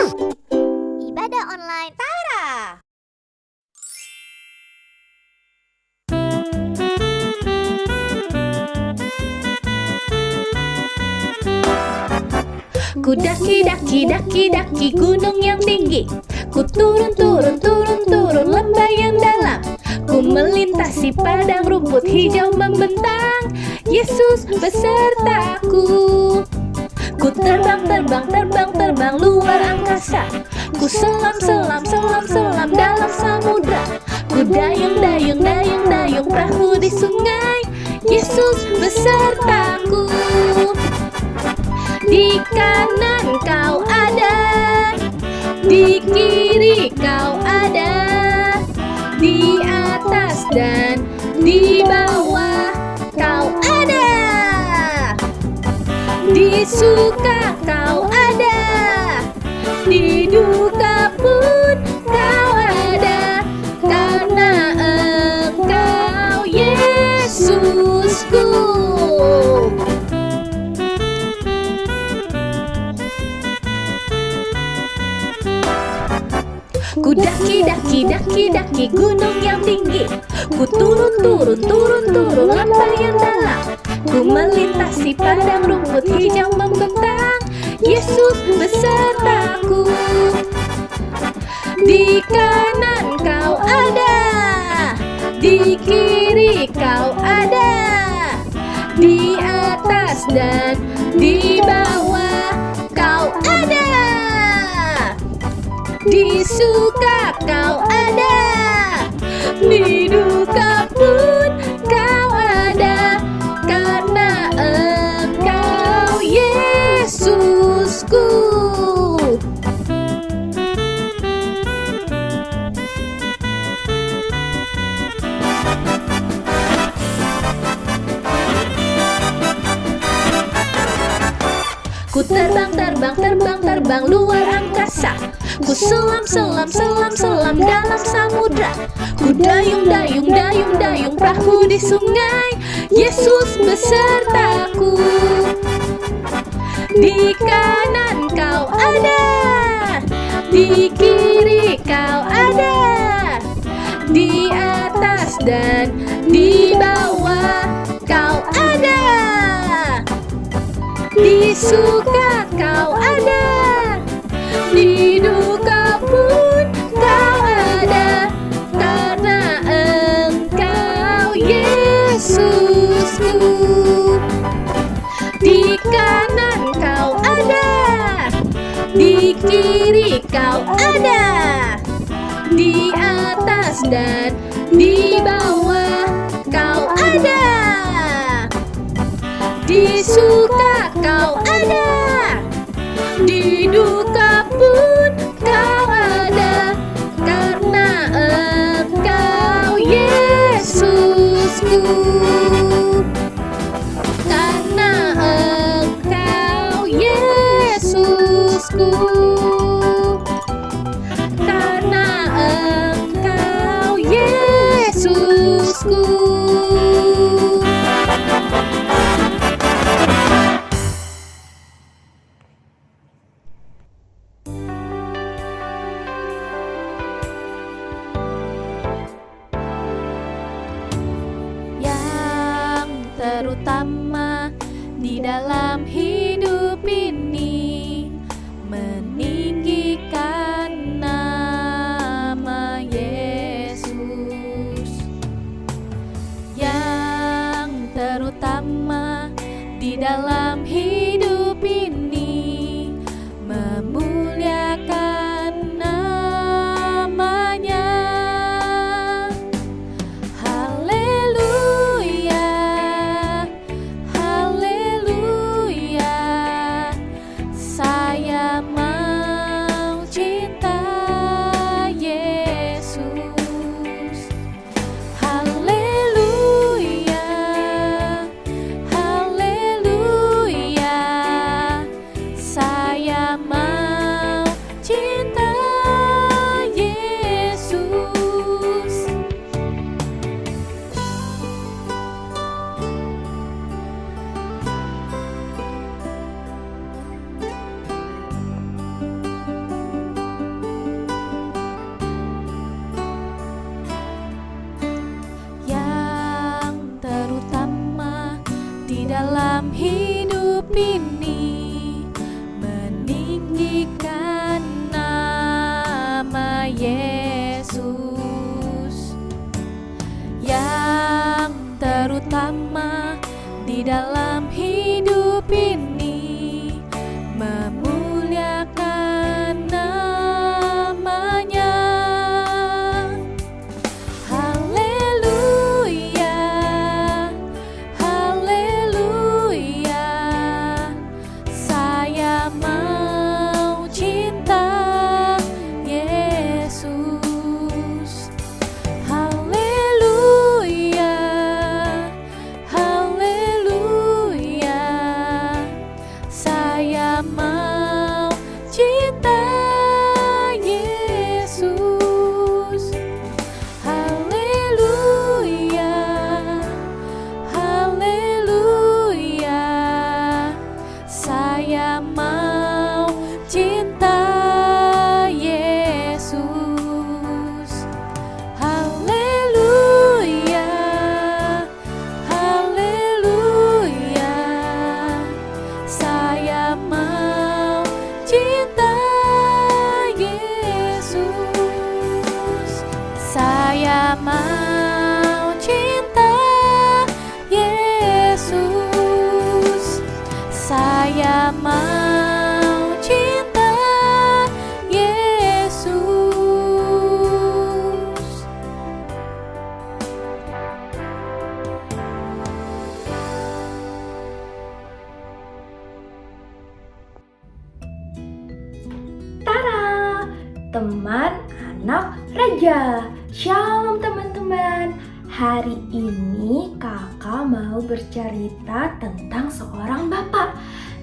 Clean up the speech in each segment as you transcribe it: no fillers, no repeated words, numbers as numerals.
Ibadah online Tara. Ku daki gunung yang tinggi. Ku turun lembah yang dalam. Ku melintasi padang rumput hijau membentang. Yesus besertaku. Ku terbang luar angkasa. Ku selam dalam samudra. Ku dayung perahu di sungai. Yesus besertaku. Di kanan kau ada, di kiri kau ada, di atas dan di bawah kau ada. Di suka kau ada, di duka pun kau ada, karena Engkau Yesusku. Ku daki gunung yang tinggi. Ku turun lembah yang dalam. Ku melintasi padang rumput hijau membentang. Yesus besertaku. Di kanan kau ada, di kiri kau ada, di atas dan di bawah kau ada. Di suka kau ada, di duka pun kau ada, karena Engkau Yesusku. Ku terbang luar angkasa. Ku selam dalam samudra. Ku dayung perahu di sungai. Yesus besertaku. Di kanan kau ada, di kiri kau ada, di atas dan di bawah kau ada. Di suka kau ada, di duka pun kau ada, karena Engkau Yesusku. Di kanan kau ada, di kiri kau ada, di atas dan di bawah kau ada. Di suka kau ada, di duka pun kau ada, karena Engkau Yesusku. Karena Engkau Yesusku. Karena Engkau Yesusku. Terutama di dalam hidup ini, hidup ini meninggikan nama Yesus, yang terutama di dalam hidup ini memuliakan namanya. Haleluya, haleluya, saya mau cinta Yesus. Haleluya, haleluya, saya mau cinta Yesus. Haleluya, haleluya, saya mau cinta Yesus. Haleluya, haleluya, saya mau cinta Yesus. Saya mau cinta Yesus. Saya mau cinta Yesus. Tara, teman anak raja. Shalom teman-teman. Hari ini kakak mau bercerita tentang seorang bapak.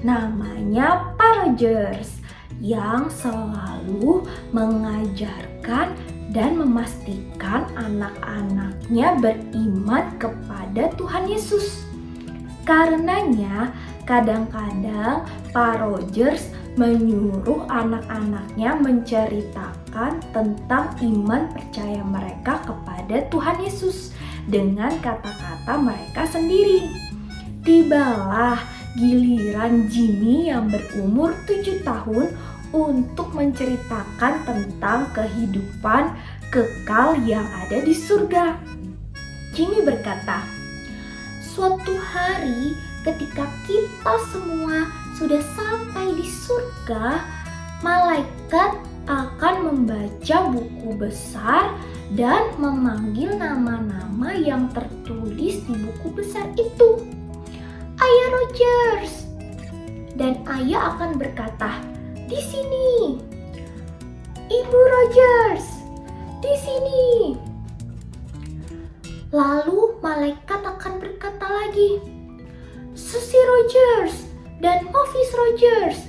Namanya Pak Rogers, yang selalu mengajarkan dan memastikan anak-anaknya beriman kepada Tuhan Yesus. Karenanya, kadang-kadang Pak Rogers menyuruh anak-anaknya menceritakan tentang iman percaya mereka kepada Tuhan Yesus dengan kata-kata mereka sendiri. Tibalah giliran Jimmy yang berumur 7 tahun untuk menceritakan tentang kehidupan kekal yang ada di surga. Jimmy berkata, "Suatu hari ketika kita semua sudah sampai di surga, malaikat akan membaca buku besar dan memanggil nama-nama yang tertulis di buku besar itu. Ayah Rogers." Dan ayah akan berkata, "Di sini." "Ibu Rogers, di sini." Lalu malaikat akan berkata lagi, "Susi Rogers dan Mavis Rogers."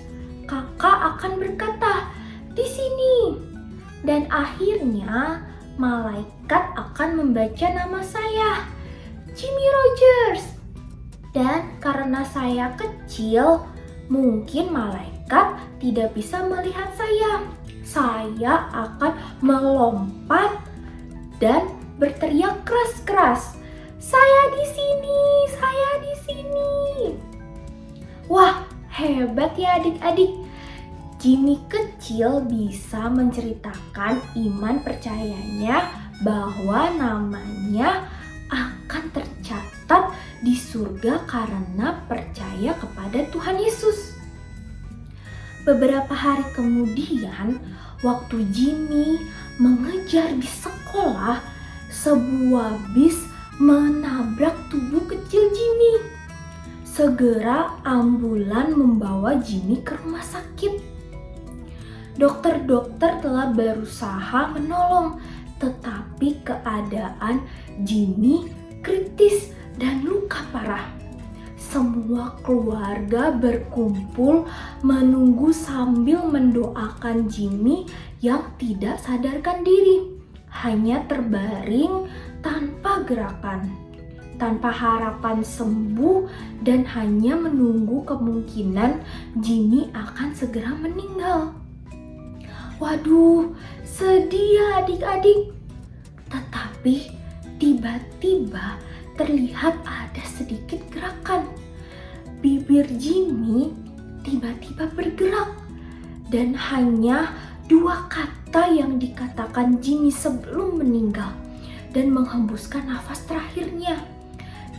Kakak akan berkata, "Di sini." Dan akhirnya malaikat akan membaca nama saya, Jimmy Rogers. Dan karena saya kecil, mungkin malaikat tidak bisa melihat saya. Saya akan melompat dan berteriak keras-keras, "Saya di sini, saya di sini." Wah, hebat ya adik-adik. Jimmy kecil bisa menceritakan iman percayanya bahwa namanya akan tercatat di surga karena percaya kepada Tuhan Yesus. Beberapa hari kemudian, waktu Jimmy mengejar di sekolah, sebuah bis menabrak tubuh kecil Jimmy. Segera ambulan membawa Jimmy ke rumah sakit. Dokter-dokter telah berusaha menolong, tetapi keadaan Jimmy kritis dan luka parah. Semua keluarga berkumpul menunggu sambil mendoakan Jimmy yang tidak sadarkan diri, hanya terbaring tanpa gerakan, tanpa harapan sembuh, dan hanya menunggu kemungkinan Jimmy akan segera meninggal. Waduh, sedih ya adik-adik. Tetapi tiba-tiba terlihat ada sedikit gerakan. bibir Jimmy tiba-tiba bergerak dan hanya 2 kata yang dikatakan Jimmy sebelum meninggal dan menghembuskan nafas terakhirnya.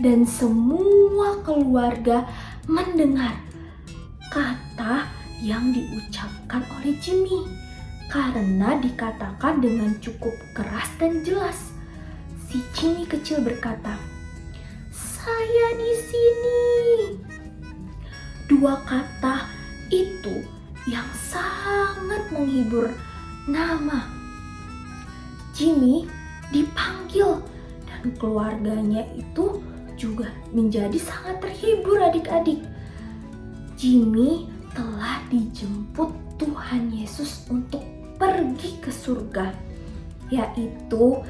Dan semua keluarga mendengar kata yang diucapkan oleh Jimmy karena dikatakan dengan cukup keras dan jelas. Si Jimmy kecil berkata, "Saya di sini." 2 kata itu yang sangat menghibur nama. Jimmy dipanggil dan keluarganya itu juga menjadi sangat terhibur adik-adik. Jimmy telah dijemput Tuhan Yesus untuk pergi ke surga, yaitu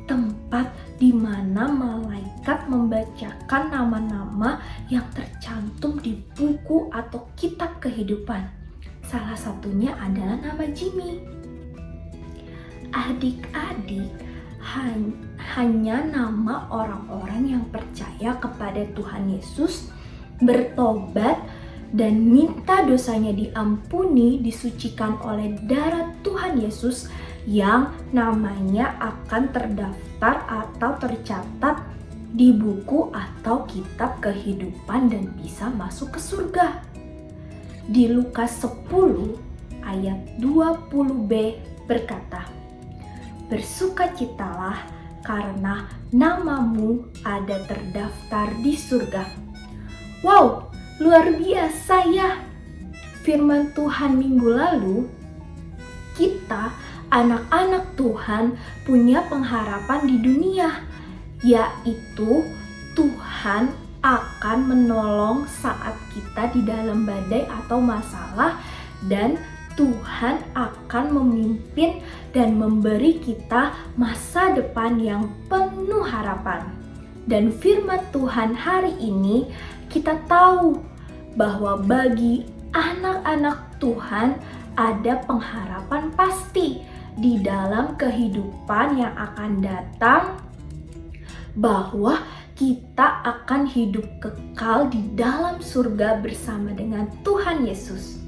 tempat di mana malaikat membacakan nama-nama yang tercantum di buku atau kitab kehidupan. Salah satunya adalah nama Jimmy. Adik-adik, hanya nama orang-orang yang percaya kepada Tuhan Yesus, bertobat dan minta dosanya diampuni, disucikan oleh darah Tuhan Yesus yang namanya akan terdaftar atau tercatat di buku atau kitab kehidupan dan bisa masuk ke surga. Di Lukas 10 ayat 20b berkata, "Bersukacitalah karena namamu ada terdaftar di surga." Wow, luar biasa ya. Firman Tuhan minggu lalu, kita anak-anak Tuhan punya pengharapan di dunia, yaitu Tuhan akan menolong saat kita di dalam badai atau masalah, dan Tuhan akan memimpin dan memberi kita masa depan yang penuh harapan. Dan firman Tuhan hari ini kita tahu bahwa bagi anak-anak Tuhan ada pengharapan pasti di dalam kehidupan yang akan datang, bahwa kita akan hidup kekal di dalam surga bersama dengan Tuhan Yesus.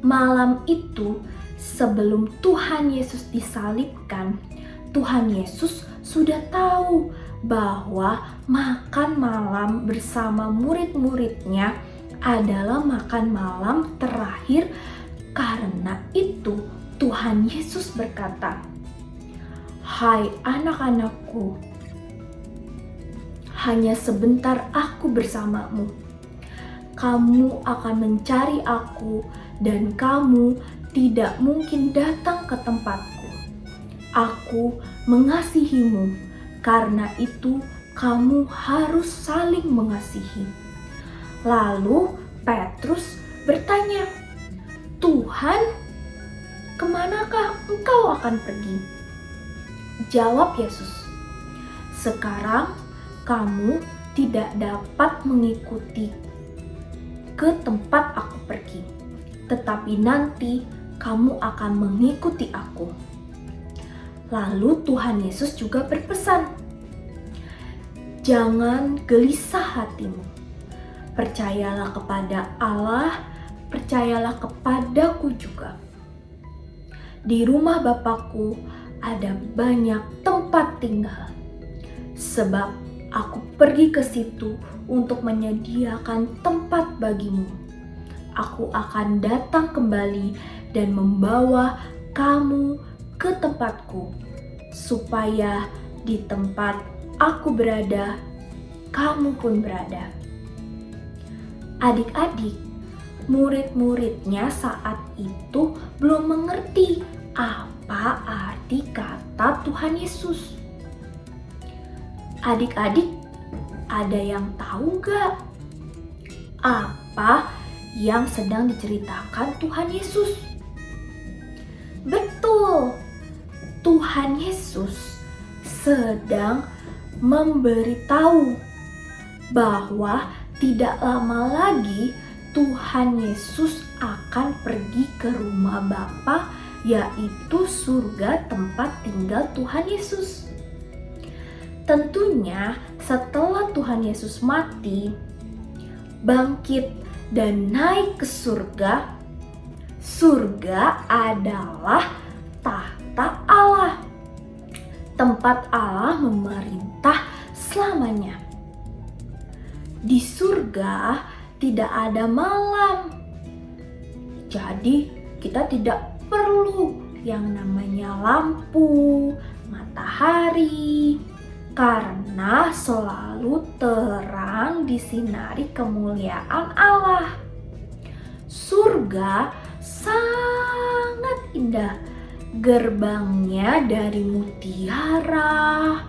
Malam itu, sebelum Tuhan Yesus disalibkan, Tuhan Yesus sudah tahu bahwa makan malam bersama murid-muridnya adalah makan malam terakhir. Karena itu Tuhan Yesus berkata, "Hai anak-anakku, hanya sebentar aku bersamamu. Kamu akan mencari aku dan kamu tidak mungkin datang ke tempatku. Aku mengasihimu, karena itu kamu harus saling mengasihi." Lalu Petrus bertanya, "Tuhan, kemanakah engkau akan pergi?" Jawab Yesus, "Sekarang kamu tidak dapat mengikuti ke tempat aku pergi, tetapi nanti kamu akan mengikuti aku." Lalu Tuhan Yesus juga berpesan, "Jangan gelisah hatimu. Percayalah kepada Allah, percayalah kepadaku juga. Di rumah Bapakku ada banyak tempat tinggal. Sebab aku pergi ke situ untuk menyediakan tempat bagimu. Aku akan datang kembali dan membawa kamu ke tempatku, supaya di tempat aku berada, kamu pun berada." Adik-adik, murid-muridnya saat itu belum mengerti apa arti kata Tuhan Yesus. Adik-adik, ada yang tahu gak apa yang sedang diceritakan Tuhan Yesus? Betul, Tuhan Yesus sedang memberitahu bahwa tidak lama lagi Tuhan Yesus akan pergi ke rumah Bapa, yaitu surga tempat tinggal Tuhan Yesus. Tentunya setelah Tuhan Yesus mati, bangkit dan naik ke surga, surga adalah tahta Allah, tempat Allah memerintah selamanya. Di surga tidak ada malam, jadi kita tidak perlu yang namanya lampu, matahari, karena selalu terang disinari kemuliaan Allah. Surga sangat indah, gerbangnya dari mutiara,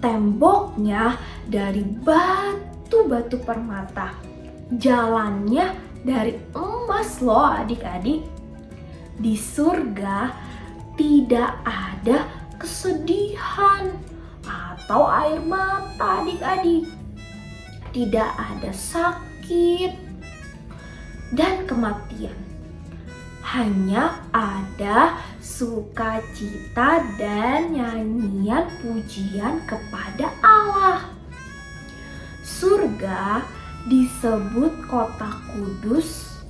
temboknya dari batu-batu permata, jalannya dari emas loh adik-adik. Di surga tidak ada kesedihan atau air mata adik-adik, tidak ada sakit dan kematian. Hanya ada sukacita dan nyanyian pujian kepada Allah. Surga disebut kota kudus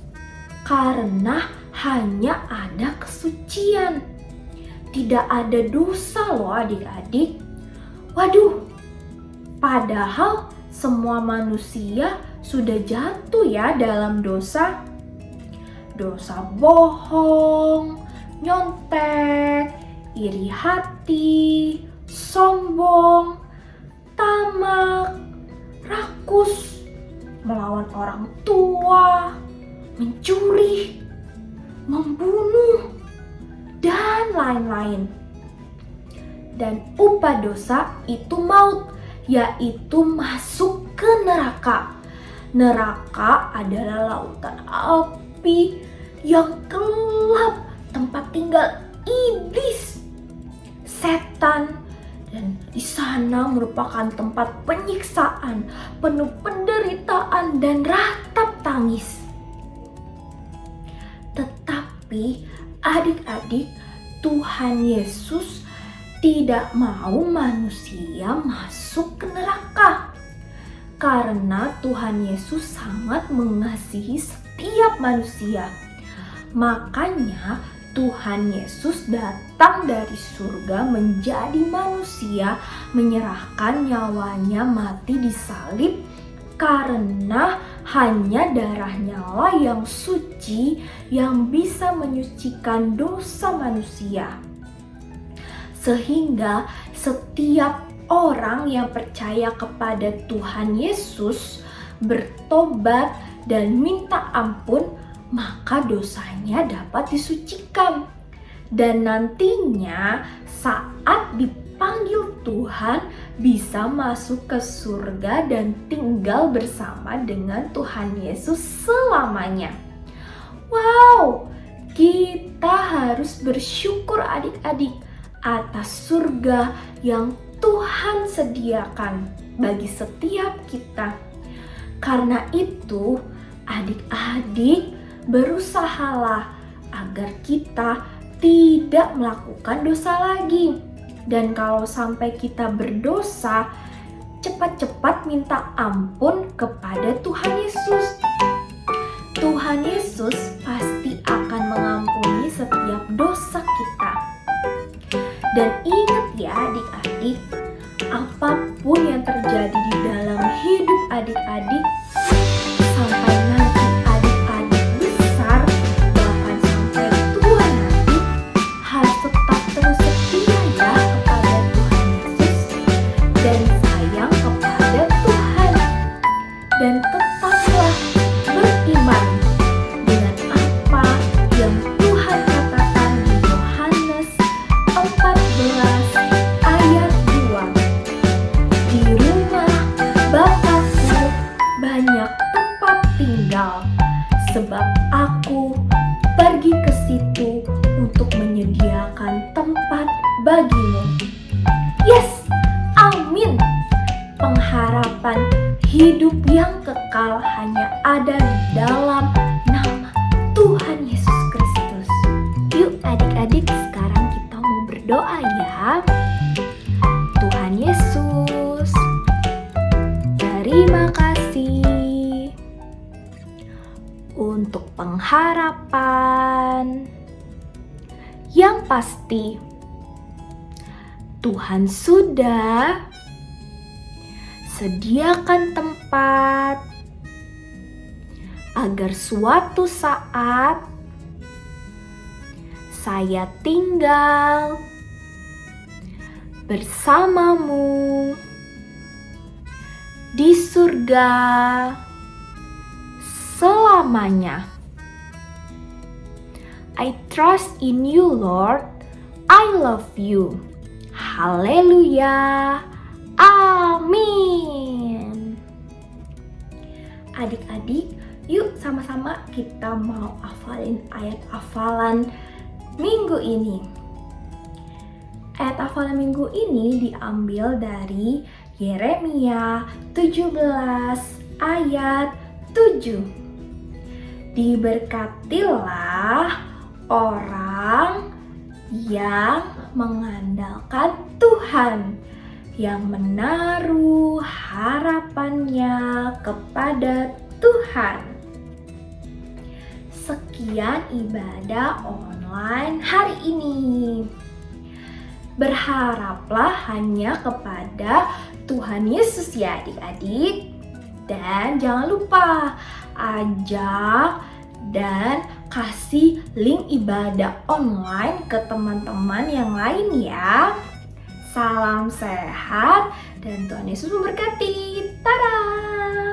karena hanya ada kesucian. Tidak ada dosa loh adik-adik. Waduh, padahal semua manusia sudah jatuh ya dalam dosa. Dosa bohong, nyontek, iri hati, sombong, tamak, rakus, melawan orang tua, mencuri, membunuh, dan lain-lain. Dan upah dosa itu maut, yaitu masuk ke neraka. Neraka adalah lautan api yang gelap, tempat tinggal iblis, setan, dan di sana merupakan tempat penyiksaan, penuh penderitaan dan ratap tangis. Tetapi adik-adik, Tuhan Yesus tidak mau manusia masuk ke neraka. Karena Tuhan Yesus sangat mengasihi setiap manusia. Makanya Tuhan Yesus datang dari surga menjadi manusia, menyerahkan nyawanya mati di salib, karena hanya darahnya lah yang suci, yang bisa menyucikan dosa manusia. Sehingga setiap orang yang percaya kepada Tuhan Yesus, bertobat dan minta ampun, maka dosanya dapat disucikan. Dan nantinya saat dipanggil Tuhan, bisa masuk ke surga dan tinggal bersama dengan Tuhan Yesus selamanya. Wow, kita harus bersyukur adik-adik atas surga yang Tuhan sediakan bagi setiap kita. Karena itu, adik-adik, berusahalah agar kita tidak melakukan dosa lagi. Dan kalau sampai kita berdosa, cepat-cepat minta ampun kepada Tuhan Yesus. Tuhan Yesus pasti akan mengampuni setiap dosa kita. Dan ingat ya adik-adik, apapun yang terjadi di dalam hidup adik-adik, sampai nanti adik-adik besar, bahkan sampai tua nanti, harus tetap terus setia ya kepada Tuhan Yesus dan sayang kepada Tuhan. Dan tetaplah beriman dengan apa yang Tuhan katakan di Yohanes 14 ayat 2. Di rumah Bapakku banyak tempat tinggal, sebab aku pergi ke situ untuk menyediakan tempat bagimu. Yes, amin. Pengharapan hidup yang kekal hanya ada di dalam nama Tuhan Yesus Kristus. Yuk adik-adik, sekarang kita mau berdoa ya. Tuhan Yesus, harapan. Yang pasti, Tuhan sudah sediakan tempat agar suatu saat saya tinggal bersamamu di surga selamanya. I trust in you, Lord. I love you. Haleluya. Amin. Adik-adik, yuk sama-sama kita mau hafalin ayat hafalan minggu ini. Ayat hafalan minggu ini diambil dari Yeremia 17 ayat 7. Diberkatilah orang yang mengandalkan Tuhan, yang menaruh harapannya kepada Tuhan. Sekian ibadah online hari ini. Berharaplah hanya kepada Tuhan Yesus ya adik-adik. Dan jangan lupa ajak dan kasih link ibadah online ke teman-teman yang lain ya. Salam sehat dan Tuhan Yesus memberkati. Dadah!